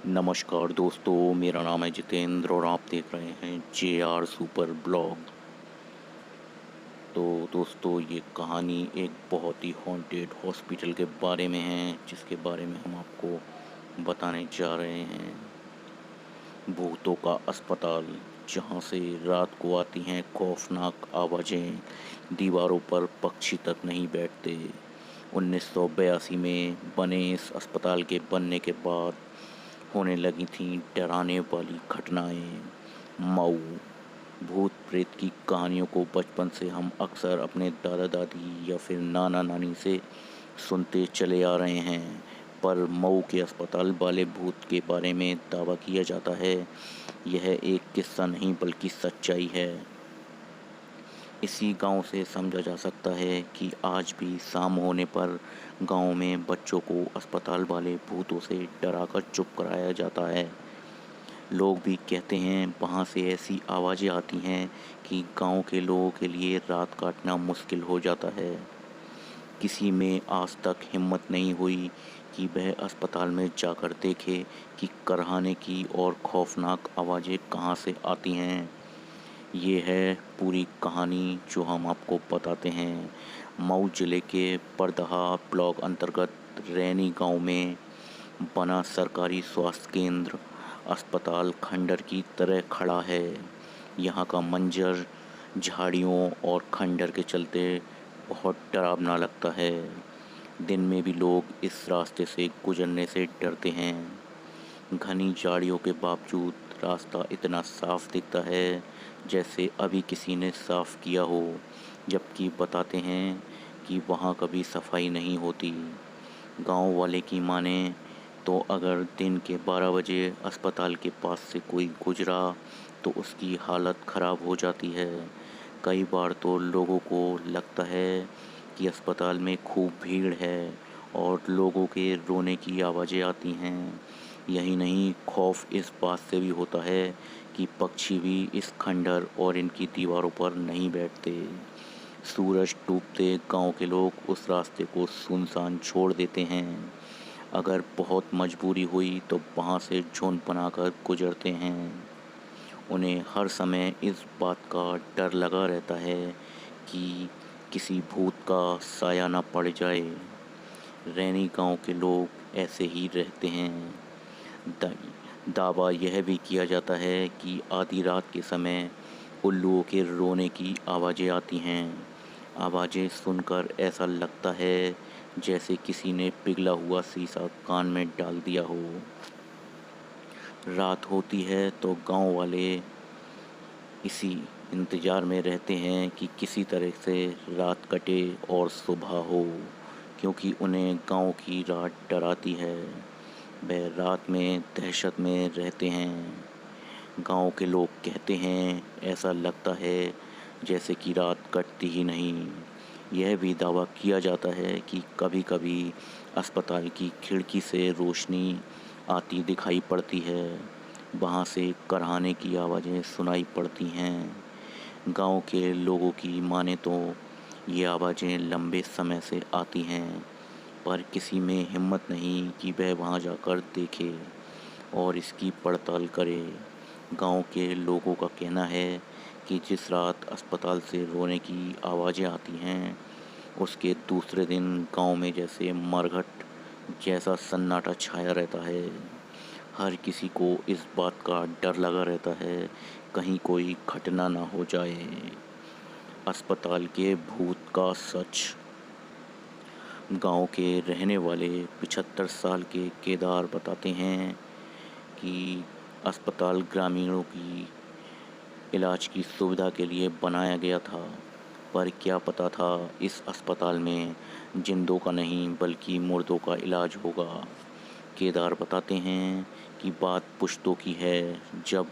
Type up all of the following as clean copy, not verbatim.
नमस्कार दोस्तों, मेरा नाम है जितेंद्र और आप देख रहे हैं JR सुपर ब्लॉग। तो दोस्तों, ये कहानी एक बहुत ही हॉन्टेड हॉस्पिटल के बारे में है, जिसके बारे में हम आपको बताने जा रहे हैं। भूतों का अस्पताल, जहाँ से रात को आती हैं खौफनाक आवाज़ें, दीवारों पर पक्षी तक नहीं बैठते। 1982 में बने इस अस्पताल के बनने के बाद होने लगी थीं डराने वाली घटनाएं। मऊ भूत प्रेत की कहानियों को बचपन से हम अक्सर अपने दादा दादी या फिर नाना नानी से सुनते चले आ रहे हैं, पर मऊ के अस्पताल वाले भूत के बारे में दावा किया जाता है, यह एक किस्सा नहीं बल्कि सच्चाई है। इसी गांव से समझा जा सकता है कि आज भी शाम होने पर गांव में बच्चों को अस्पताल वाले भूतों से डराकर चुप कराया जाता है। लोग भी कहते हैं वहाँ से ऐसी आवाज़ें आती हैं कि गांव के लोगों के लिए रात काटना मुश्किल हो जाता है। किसी में आज तक हिम्मत नहीं हुई कि वह अस्पताल में जाकर देखे कि करहाने की और खौफनाक आवाज़ें कहाँ से आती हैं। ये है पूरी कहानी जो हम आपको बताते हैं। मऊ जिले के परदहा ब्लॉक अंतर्गत रैनी गांव में बना सरकारी स्वास्थ्य केंद्र अस्पताल खंडर की तरह खड़ा है। यहाँ का मंजर झाड़ियों और खंडर के चलते बहुत डरावना लगता है। दिन में भी लोग इस रास्ते से गुजरने से डरते हैं। घनी झाड़ियों के बावजूद रास्ता इतना साफ दिखता है जैसे अभी किसी ने साफ किया हो, जबकि बताते हैं कि वहाँ कभी सफाई नहीं होती। गांव वाले की माने तो अगर दिन के 12 बजे अस्पताल के पास से कोई गुजरा तो उसकी हालत ख़राब हो जाती है। कई बार तो लोगों को लगता है कि अस्पताल में खूब भीड़ है और लोगों के रोने की आवाज़ें आती हैं। यही नहीं, खौफ इस बात से भी होता है कि पक्षी भी इस खंडर और इनकी दीवारों पर नहीं बैठते। सूरज डूबते गांव के लोग उस रास्ते को सुनसान छोड़ देते हैं। अगर बहुत मजबूरी हुई तो वहाँ से झुंड बनाकर गुजरते हैं। उन्हें हर समय इस बात का डर लगा रहता है कि किसी भूत का साया न पड़ जाए। रैनी गांव के लोग ऐसे ही रहते हैं। दा- दावा यह भी किया जाता है कि आधी रात के समय उल्लुओं के रोने की आवाज़ें आती हैं। आवाज़ें सुनकर ऐसा लगता है जैसे किसी ने पिघला हुआ शीशा कान में डाल दिया हो। रात होती है तो गांव वाले इसी इंतज़ार में रहते हैं कि किसी तरह से रात कटे और सुबह हो, क्योंकि उन्हें गांव की रात डराती है। वह रात में दहशत में रहते हैं। गांव के लोग कहते हैं ऐसा लगता है जैसे कि रात कटती ही नहीं। यह भी दावा किया जाता है कि कभी-कभी अस्पताल की खिड़की से रोशनी आती दिखाई पड़ती है। वहाँ से करहाने की आवाज़ें सुनाई पड़ती हैं। गांव के लोगों की माने तो ये आवाज़ें लंबे समय से आती हैं, पर किसी में हिम्मत नहीं कि वह वहाँ जाकर देखे और इसकी पड़ताल करे। गांव के लोगों का कहना है कि जिस रात अस्पताल से रोने की आवाज़ें आती हैं, उसके दूसरे दिन गांव में जैसे मरघट जैसा सन्नाटा छाया रहता है। हर किसी को इस बात का डर लगा रहता है कहीं कोई घटना ना हो जाए। अस्पताल के भूत का सच। गांव के रहने वाले 75 साल के केदार बताते हैं कि अस्पताल ग्रामीणों की इलाज की सुविधा के लिए बनाया गया था, पर क्या पता था इस अस्पताल में जिंदों का नहीं बल्कि मुर्दों का इलाज होगा। केदार बताते हैं कि बात पुश्तों की है, जब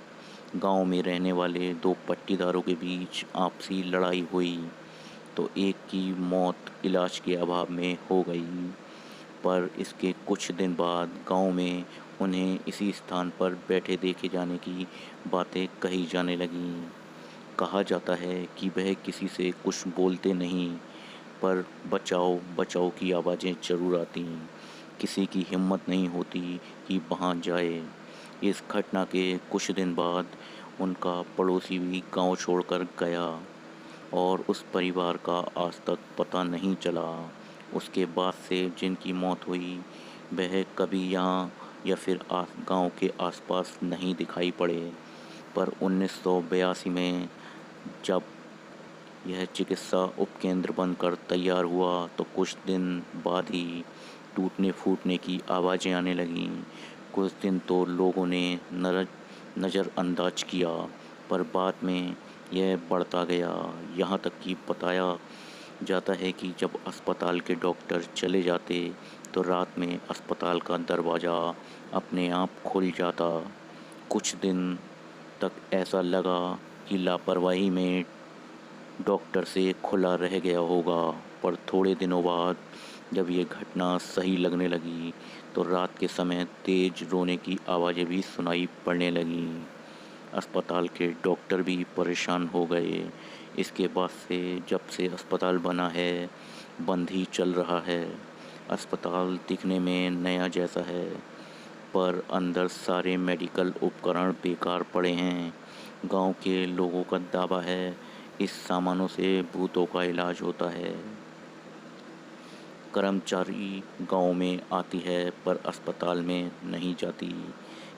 गांव में रहने वाले दो पट्टीदारों के बीच आपसी लड़ाई हुई तो एक की मौत इलाज के अभाव में हो गई, पर इसके कुछ दिन बाद गांव में उन्हें इसी स्थान पर बैठे देखे जाने की बातें कही जाने लगीं। कहा जाता है कि वह किसी से कुछ बोलते नहीं, पर बचाओ बचाओ की आवाज़ें ज़रूर आती। किसी की हिम्मत नहीं होती कि वहाँ जाए। इस घटना के कुछ दिन बाद उनका पड़ोसी भी गांव छोड़कर गया और उस परिवार का आज तक पता नहीं चला। उसके बाद से जिनकी मौत हुई वह कभी यहाँ या फिर गांव के आसपास नहीं दिखाई पड़े। पर 1982 में जब यह चिकित्सा उपकेंद्र बनकर तैयार हुआ तो कुछ दिन बाद ही टूटने फूटने की आवाज़ें आने लगीं। कुछ दिन तो लोगों ने नज़रअंदाज किया, पर बाद में यह बढ़ता गया। यहाँ तक कि बताया जाता है कि जब अस्पताल के डॉक्टर चले जाते तो रात में अस्पताल का दरवाज़ा अपने आप खुल जाता। कुछ दिन तक ऐसा लगा कि लापरवाही में डॉक्टर से खुला रह गया होगा, पर थोड़े दिनों बाद जब ये घटना सही लगने लगी तो रात के समय तेज रोने की आवाज़ें भी सुनाई पड़ने लगीं। अस्पताल के डॉक्टर भी परेशान हो गए। इसके बाद से जब से अस्पताल बना है बंद ही चल रहा है। अस्पताल दिखने में नया जैसा है, पर अंदर सारे मेडिकल उपकरण बेकार पड़े हैं। गांव के लोगों का दावा है इस सामानों से भूतों का इलाज होता है। कर्मचारी गांव में आती है पर अस्पताल में नहीं जाती।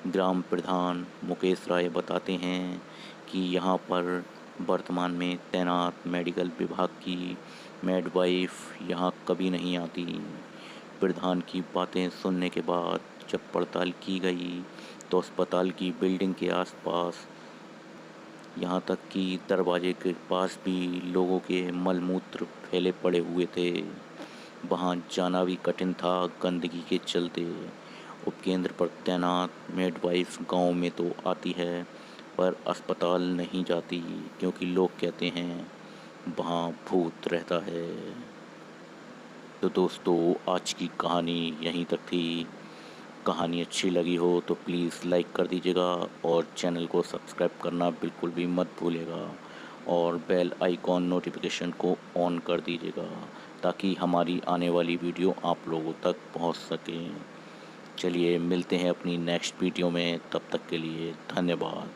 ग्राम प्रधान मुकेश राय बताते हैं कि यहाँ पर वर्तमान में तैनात मेडिकल विभाग की मेडवाइफ यहाँ कभी नहीं आती। प्रधान की बातें सुनने के बाद जब पड़ताल की गई तो अस्पताल की बिल्डिंग के आसपास, यहाँ तक कि दरवाजे के पास भी लोगों के मलमूत्र फैले पड़े हुए थे। वहाँ जाना भी कठिन था गंदगी के चलते। उपकेंद्र पर तैनात मिडवाइफ गांव में तो आती है पर अस्पताल नहीं जाती, क्योंकि लोग कहते हैं वहाँ भूत रहता है। तो दोस्तों, आज की कहानी यहीं तक थी। कहानी अच्छी लगी हो तो प्लीज़ लाइक कर दीजिएगा और चैनल को सब्सक्राइब करना बिल्कुल भी मत भूलिएगा और बेल आइकॉन नोटिफिकेशन को ऑन कर दीजिएगा ताकि हमारी आने वाली वीडियो आप लोगों तक पहुंच सके। चलिए मिलते हैं अपनी नेक्स्ट वीडियो में, तब तक के लिए धन्यवाद।